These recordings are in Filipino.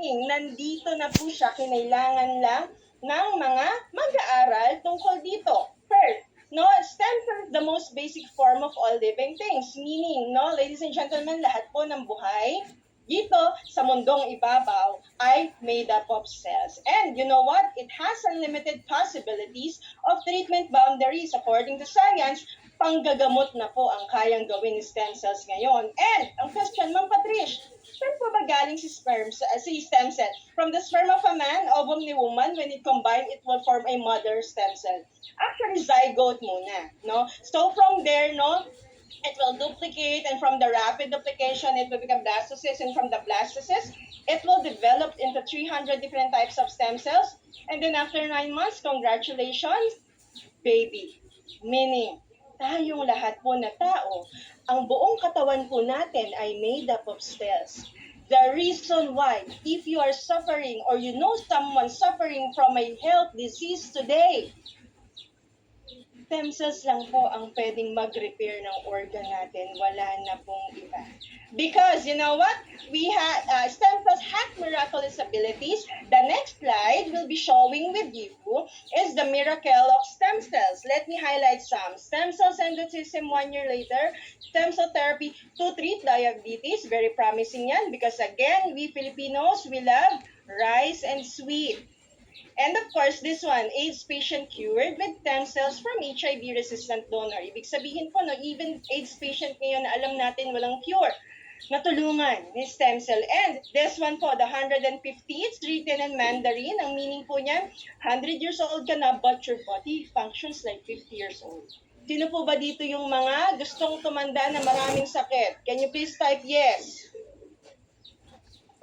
meaning nandito na po siya, kinailangan lang ng mga mag-aaral tungkol dito. First, no, stem cell is the most basic form of all living things, meaning, no, ladies and gentlemen, lahat po ng buhay dito sa mundong ibabaw ay made up of cells. And you know what? It has unlimited possibilities of treatment boundaries. According to science, panggagamot na po ang kayang gawin ni stem cells ngayon. And ang question, Ma'am Patrice, saan po ba galing si stem cell? From the sperm of a man, ovum ni woman, when it combined, it will form a mother stem cell. Actually, zygote muna, no? So from there, no, it will duplicate, and from the rapid duplication, it will become blastocyst, and from the blastocyst, it will develop into 300 different types of stem cells, and then after 9 months, congratulations, baby. Meaning, tayong lahat po na tao, ang buong katawan po natin ay made up of cells. The reason why, if you are suffering or you know someone suffering from a health disease today, stem cells lang po ang pwedeng mag-repair ng organ natin. Wala na pong iba. Because, you know what? We have, stem cells have miraculous abilities. The next slide will be showing with you is the miracle of stem cells. Let me highlight some. Stem cell synthesis 1 year later. Stem cell therapy to treat diabetes. Very promising yan because again, we Filipinos, we love rice and sweet. And of course, this one, AIDS patient cured with stem cells from HIV-resistant donor. Ibig sabihin po, no, even AIDS patient ngayon na alam natin walang cure, natulungan ni stem cell. And this one po, the 150, it's written in Mandarin. Ang meaning po niyan, 100 years old ka na, but your body functions like 50 years old. Sino po ba dito yung mga gustong tumanda na maraming sakit? Can you please type yes?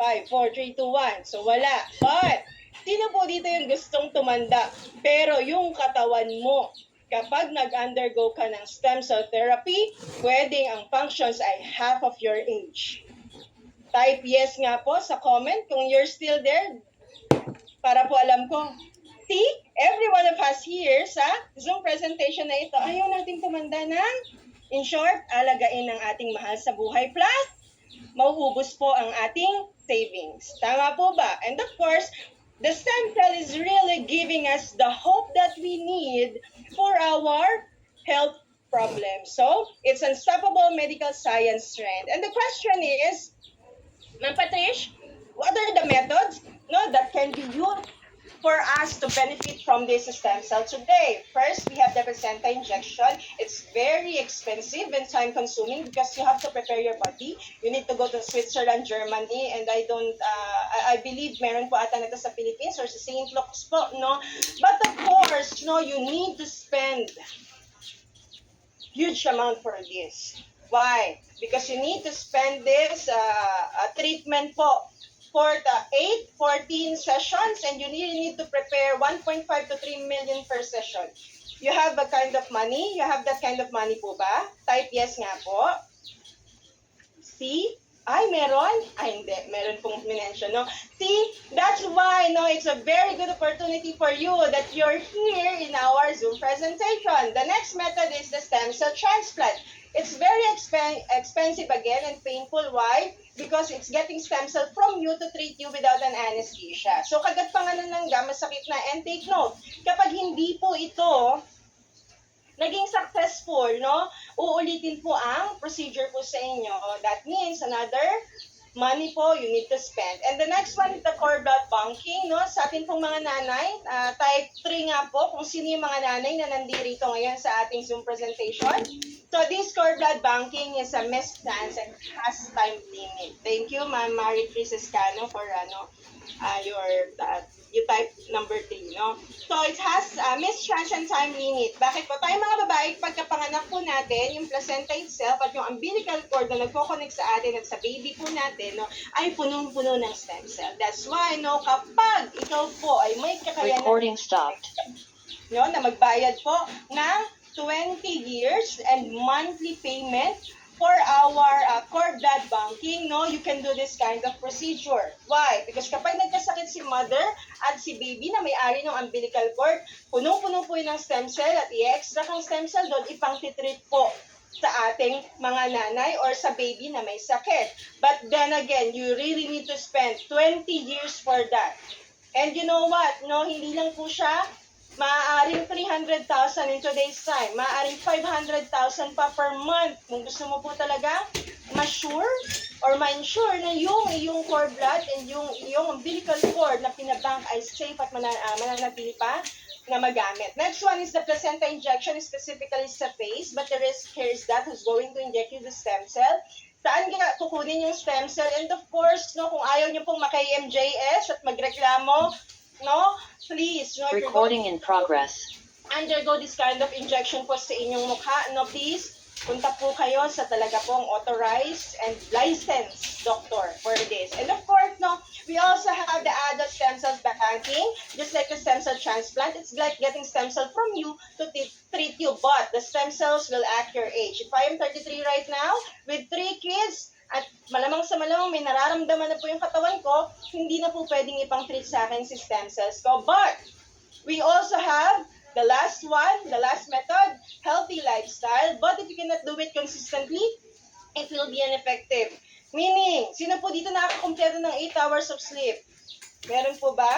5, 4, 3, 2, 1. So wala. But, sino po dito yung gustong tumanda? Pero yung katawan mo, kapag nag-undergo ka ng stem cell therapy, pwedeng ang functions ay half of your age. Type yes nga po sa comment kung you're still there para po alam ko. See, every one of us here sa Zoom presentation na ito, ayaw nating tumanda ng, in short, alagain ng ating mahal sa buhay. Plus, mauubos po ang ating savings. Tama po ba? And of course, the stem cell is really giving us the hope that we need for our health problems. So, it's unstoppable medical science trend. And the question is, Ma'am Patrice, what are the methods that can be used for us to benefit from this stem cell today? First, we have the placenta injection. It's very expensive and time-consuming because you have to prepare your body. You need to go to Switzerland, Germany, and I believe meron po ata nito sa Philippines or sa St. Luke's po, no? But of course, you need to spend huge amount for this. Why? Because you need to spend this treatment po for the 8-14 sessions, and you need to prepare 1.5 to 3 million per session. You have a kind of money? You have that kind of money po ba? Type yes nga po. See? Ay, meron? Ay, hindi. Meron pong minention, no? See? That's why, it's a very good opportunity for you that you're here in our Zoom presentation. The next method is the stem cell transplant. It's very expensive again and painful. Why? Because it's getting stem cell from you to treat you without an anesthesia. So, kagat pangalan ng masakit na. And take note, kapag hindi po ito naging successful, uulitin po ang procedure po sa inyo. That means another money po you need to spend. And the next one is the cord blood banking, Sa atin pong mga nanay, type 3 nga po kung sino yung mga nanay na nandito ngayon sa ating Zoom presentation. So this cord blood banking is a missed chance and has time limit. Thank you, Ma'am Marie Franciscano, for you type number 3, So it has missed chance and time limit. Bakit po? Tayo mga babae, pagkapanganak po natin, yung placenta itself at yung umbilical cord na nagko-connect sa atin at sa baby po natin, ay punong-puno ng stem cell. That's why, kapag ikaw po ay may kakayanan Recording stopped. na magbayad po ng 20 years and monthly payment for our cord blood banking, you can do this kind of procedure. Why? Because kapag nagkasakit si mother at si baby na may-ari ng umbilical cord, punong-puno po yun ng stem cell at i-extract ang stem cell doon, ipang-titreat po sa ating mga nanay or sa baby na may sakit. But then again, you really need to spend 20 years for that. And you know what? No, hindi lang po siya maaaring 300,000 in today's time. Maaaring 500,000 pa per month. Kung gusto mo po talaga ma-sure or ma-ensure na yung iyong cord blood and yung iyong umbilical cord na pinabank ay safe at mananatili pa na magamit. Next one is the placenta injection, specifically sa face. But the risk here is that who's going to inject you the stem cell. Saan kukunin yung stem cell? And of course, no, kung ayaw niyo pong maka-MJS at magreklamo, no, please, no, Recording in progress. undergo this kind of injection po sa inyong mukha, no, please, punta po kayo sa talaga pong authorized and licensed doctor for this. And of course, no, we also have the adult stem cells banking, just like a stem cell transplant. It's like getting stem cell from you to treat you, but the stem cells will act your age. If I am 33 right now, with 3 kids, at malamang sa malamang may nararamdaman na po yung katawan ko, hindi na po pwedeng ipang-treat sa akin si stem cells ko. But, we also have the last one, the last method, healthy lifestyle. But if you cannot do it consistently, it will be ineffective. Meaning, sino po dito nakakakumpleto ng 8 hours of sleep? Meron po ba?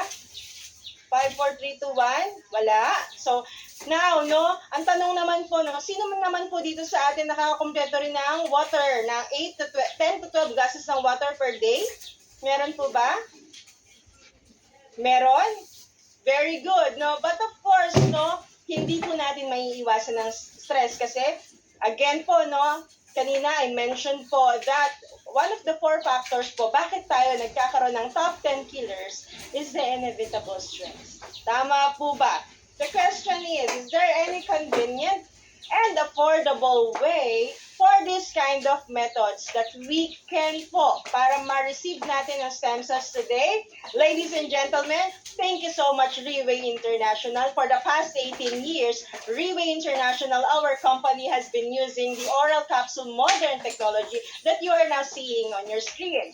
5, 4, 3, 2, 1? Wala. So, now, no, ang tanong naman po, no, sino man naman po dito sa atin nakakakumpleto rin ng water, ng 10 to 12 glasses ng water per day? Meron po ba? Meron? Very good, no? But of course, no, hindi po natin maiiwasan ng stress kasi, again po, no, kanina I mentioned po that one of the 4 factors po, bakit tayo nagkakaroon ng top 10 killers is the inevitable stress. Tama po ba? The question is there any convenient and affordable way for this kind of methods that we can po para ma-receive natin ang stem cells today? Ladies and gentlemen, thank you so much, Riway International. For the past 18 years, Riway International, our company, has been using the oral capsule modern technology that you are now seeing on your screen.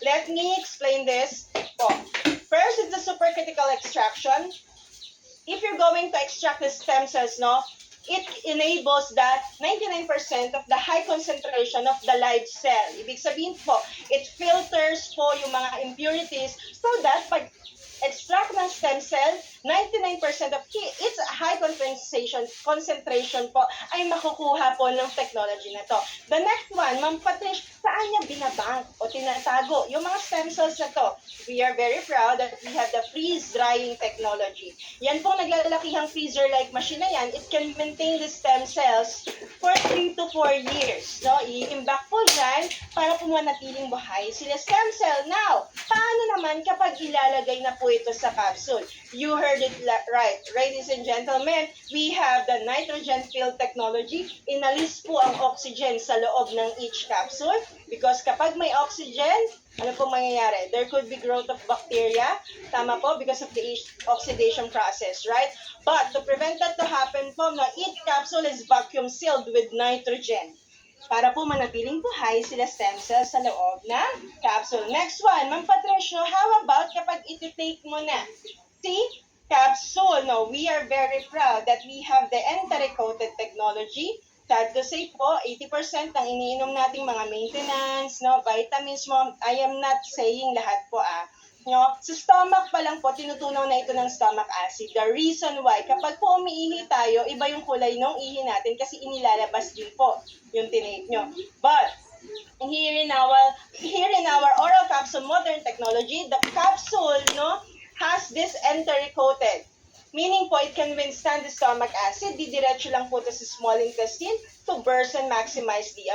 Let me explain this po. First, it's the supercritical extraction. If you're going to extract the stem cells, no, it enables that 99% of the high concentration of the live cell. Ibig sabihin po, it filters po yung mga impurities so that pag extract ng stem cell, 99% of its high concentration po ay makukuha po ng technology na to. The next one, Ma'am Patricia, saan niya binabank o tinatago yung mga stem cells na to? We are very proud that we have the freeze-drying technology. Yan pong naglalakihang freezer-like machine na yan, it can maintain the stem cells for 3 to 4 years. No? I-imbak po dyan para po manatiling buhay sila stem cell. Now, paano naman kapag ilalagay na po ito sa capsule? You heard it right. Ladies and gentlemen, we have the nitrogen-filled technology. Inalis po ang oxygen sa loob ng each capsule because kapag may oxygen, ano po mangyayari? There could be growth of bacteria. Tama po, because of the oxidation process, right? But to prevent that to happen po, each capsule is vacuum sealed with nitrogen para po manatiling buhay sila stem cells sa loob ng capsule. Next one, Ma'am Patricio, how about kapag iti-take mo na? See? Capsule, no, we are very proud that we have the enteric-coated technology. Sad to say po, 80% ng iniinom nating mga maintenance, no, vitamins mo, I am not saying lahat po no, sa stomach pa lang po, tinutunaw na ito ng stomach acid. The reason why, kapag po umiihi tayo, iba yung kulay ng ihi natin kasi inilalabas din po yung tinake nyo. But, here in our oral capsule modern technology, the capsule, no, has this enteric-coated. Meaning po, it can withstand the stomach acid. Didiretso lang po ito sa small intestine to burst and maximize the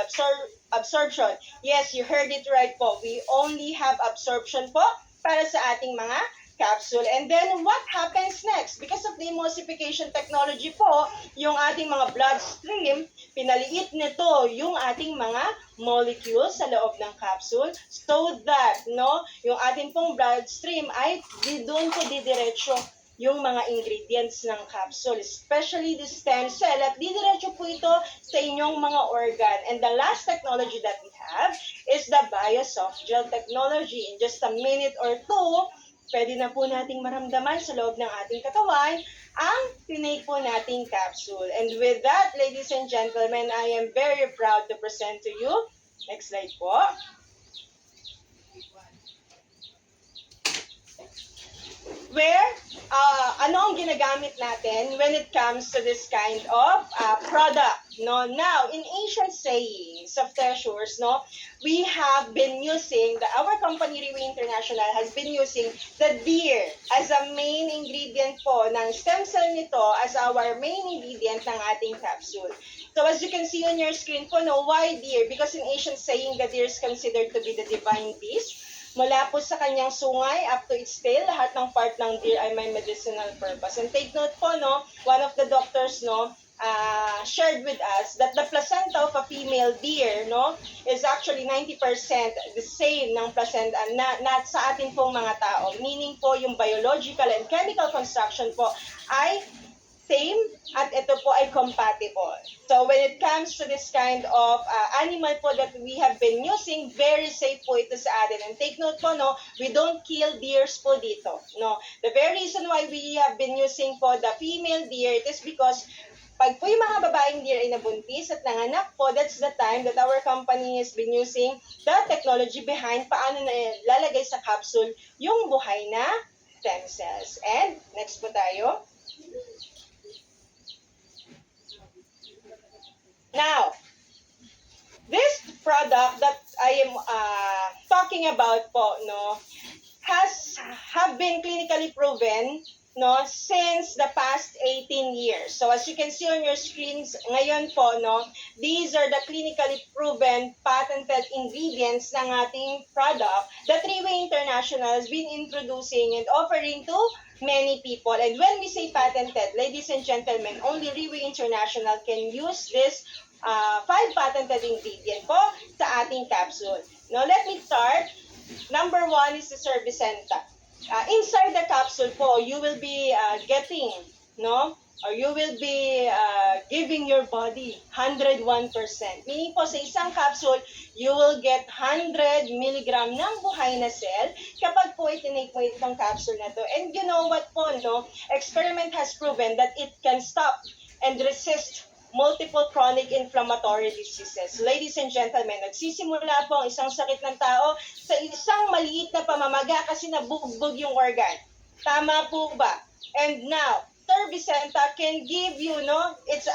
absorption. Yes, you heard it right po. We only have absorption po para sa ating mga capsule. And then, what happens next? Because of the emulsification technology po, yung ating mga bloodstream, pinaliit nito yung ating mga molecules sa loob ng capsule so that, no, yung ating pong bloodstream ay doon po didiretso yung mga ingredients ng capsule, especially the stem cell, at didiretso po ito sa inyong mga organ. And the last technology that we have is the BioSoft Gel technology. In just a minute or two, pwede na po nating maramdaman sa loob ng ating katawan ang tinake po nating capsule. And with that, ladies and gentlemen, I am very proud to present to you. Next slide po. Where, ano ang ginagamit natin when it comes to this kind of product, no? Now, in ancient sayings of treasures, no, we have been using, our company, Riway International, has been using the deer as a main ingredient po ng stem cell nito as our main ingredient ng ating capsule. So as you can see on your screen po, no, why deer? Because in ancient saying, the deer is considered to be the divine beast. Mula po sa kanyang sungay up to its tail, lahat ng part ng deer ay may medicinal purpose. And take note po, no, one of the doctors, no, shared with us that the placenta of a female deer, no, is actually 90% the same ng placenta na sa atin pong mga tao. Meaning po, yung biological and chemical construction po ay same at ito po ay compatible. So when it comes to this kind of animal po that we have been using, very safe po ito sa atin. And take note po, no, we don't kill deers po dito. No, the very reason why we have been using po the female deer, it is because pag po yung mga babaeng deer ay nabuntis at nanganak po, that's the time that our company has been using the technology behind paano na lalagay sa capsule yung buhay na stem cells. And next po tayo. Now, this product that I am talking about po, no, have been clinically proven, no, since the past 18 years. So as you can see on your screens ngayon po, no, these are the clinically proven patented ingredients ng ating product that Riway International has been introducing and offering to many people. And when we say patented, ladies and gentlemen, only Riway International can use this 5 patented ingredient po sa ating capsule. Now, let me start. Number 1 is the Cervicenta. Inside the capsule po, you will be getting, no, or you will be giving your body 101%. Meaning po, sa isang capsule, you will get 100 milligram ng buhay na cell kapag po itinake mo itong capsule na to. And you know what po, no, experiment has proven that it can stop and resist multiple chronic inflammatory diseases. Ladies and gentlemen, nagsisimula po ang isang sakit ng tao sa isang maliit na pamamaga kasi nabugbog yung organ. Tama po ba? And now, Cervicenta can give you, no, it's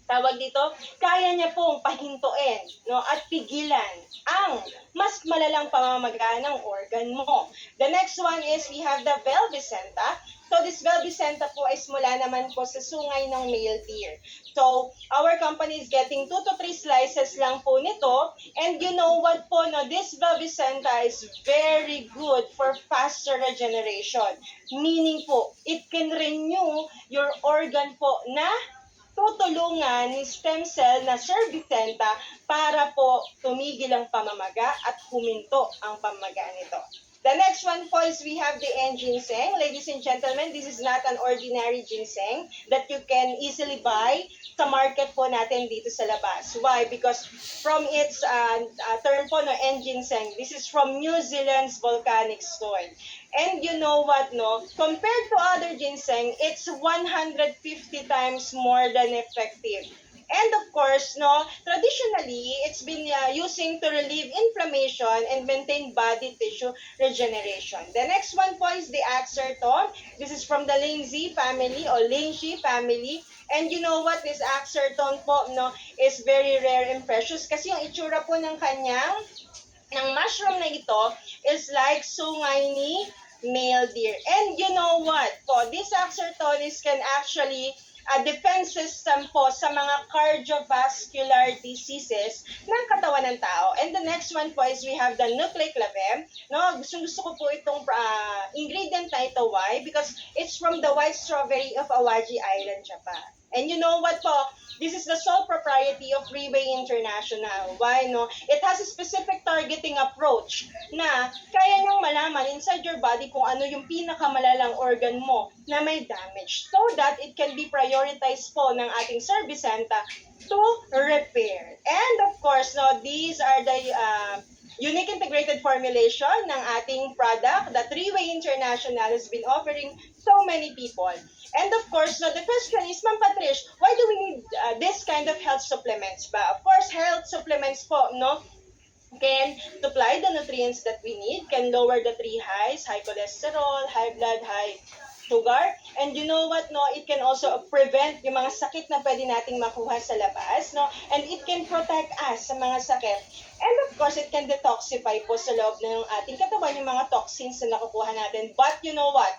tawag dito, kaya niya pong pahintuin, no, at pigilan ang mas malalang pamamaga ng organ mo. The next one is we have the Velvicenta. So this Velvicenta po ay mula naman po sa sungay ng male deer. So our company is getting 2 to 3 slices lang po nito. And you know what po, no, this Velvicenta is very good for faster regeneration. Meaning po, it can renew your organ po na tutulungan ni stem cell na Cervicenta para po tumigil ang pamamaga at huminto ang pamamaga nito. The next one po is we have the N-ginseng. Ladies and gentlemen, this is not an ordinary ginseng that you can easily buy sa market po natin dito sa labas. Why? Because from its term po, no, N-ginseng, this is from New Zealand's volcanic soil. And you know what, no? Compared to other ginseng, it's 150 times more than effective. And of course, no, traditionally, it's been using to relieve inflammation and maintain body tissue regeneration. The next one po is the Axerton. This is from the Lindsay family or Lindsay family. And you know what, this Axerton po, no, is very rare and precious kasi yung itsura po ng mushroom na ito is like sungay ni male deer. And you know what po, this Axertonis can actually defense system po sa mga cardiovascular diseases ng katawan ng tao. And the next one po is we have the Nucleic Lavem. No, gusto ko po itong ingredient na ito. Why? Because it's from the white strawberry of Awaji Island, Japan. And you know what po? This is the sole propriety of Riway International. Why, no? It has a specific targeting approach na kaya niyang malaman inside your body kung ano yung pinakamalalang organ mo na may damage so that it can be prioritized po ng ating Cervicenta to repair. And of course, no, these are the unique integrated formulation ng ating product that Three-Way International has been offering so many people. And of course, no, the question is, Ma'am Patrish, why do we need this kind of health supplements ba? Of course, health supplements po, no, can supply the nutrients that we need, can lower the three highs, high cholesterol, high blood, high sugar. And you know what, no, it can also prevent yung mga sakit na pwede nating makuha sa labas, no, and it can protect us sa mga sakit. And of course, it can detoxify po sa loob ng ating katawan yung mga toxins na nakukuha natin. But you know what,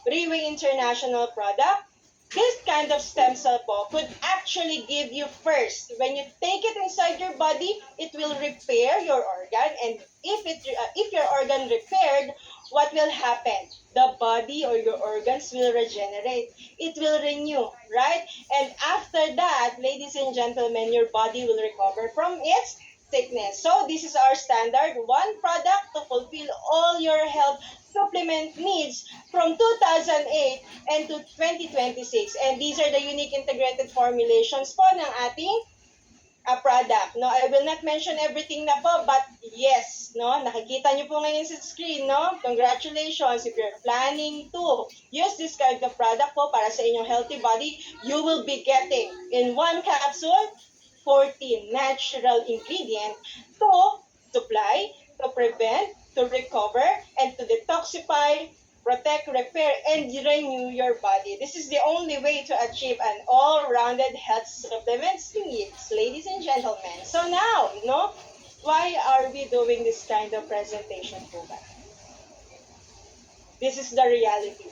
Three-Way International product, this kind of stem cell po could actually give you first, when you take it inside your body, it will repair your organ. And if your organ repaired, what will happen? The body or your organs will regenerate. It will renew, right? And after that, ladies and gentlemen, your body will recover from its sickness. So this is our standard, one product to fulfill all your health supplement needs from 2008 and to 2026. And these are the unique integrated formulations po ng ating product. No, I will not mention everything na po, but yes, no, nakikita niyo po ngayon sa screen, no? Congratulations if you're planning to use this kind of product po para sa inyong healthy body, you will be getting in one capsule 14 natural ingredients to supply, to prevent, to recover, and to detoxify, protect, repair, and renew your body. This is the only way to achieve an all-rounded health supplements needs, ladies and gentlemen. So now, no, why are we doing this kind of presentation po ba? This is the reality.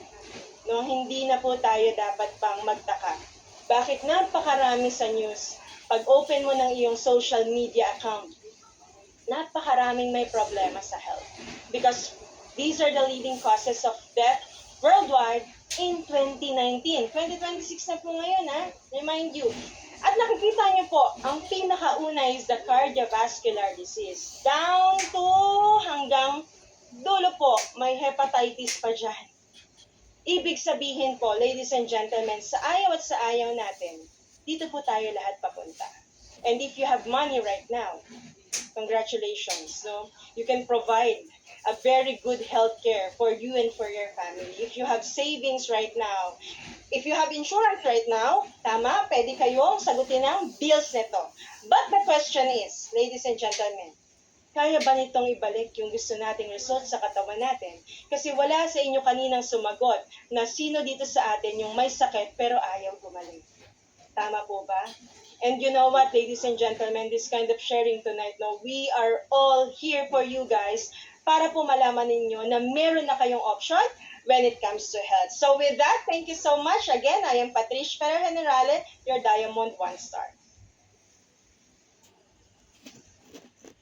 No, hindi na po tayo dapat pang magtaka. Bakit napakarami sa news? Pag open mo ng iyong social media account, napakaraming may problema sa health. Because these are the leading causes of death worldwide in 2019. 2026 na po ngayon, ha? Remind you. At nakikita niyo po, ang pinakauna is the cardiovascular disease. Down to hanggang dulo po, may hepatitis pa dyan. Ibig sabihin po, ladies and gentlemen, sa ayaw at sa ayaw natin, dito po tayo lahat papunta. And if you have money right now, congratulations, no? You can provide a very good healthcare for you and for your family. If you have savings right now, if you have insurance right now, tama, pwede kayong sagutin ang bills nito. But the question is, ladies and gentlemen, kaya ba nitong ibalik yung gusto nating result sa katawan natin? Kasi wala sa inyo kaninang sumagot na sino dito sa atin yung may sakit pero ayaw gumaling. Tama po ba? And you know what, ladies and gentlemen, this kind of sharing tonight, no, we are all here for you guys para po malaman ninyo na meron na kayong option when it comes to health. So with that, thank you so much. Again, I am Patrish Ferrer Generale, your Diamond 1 Star.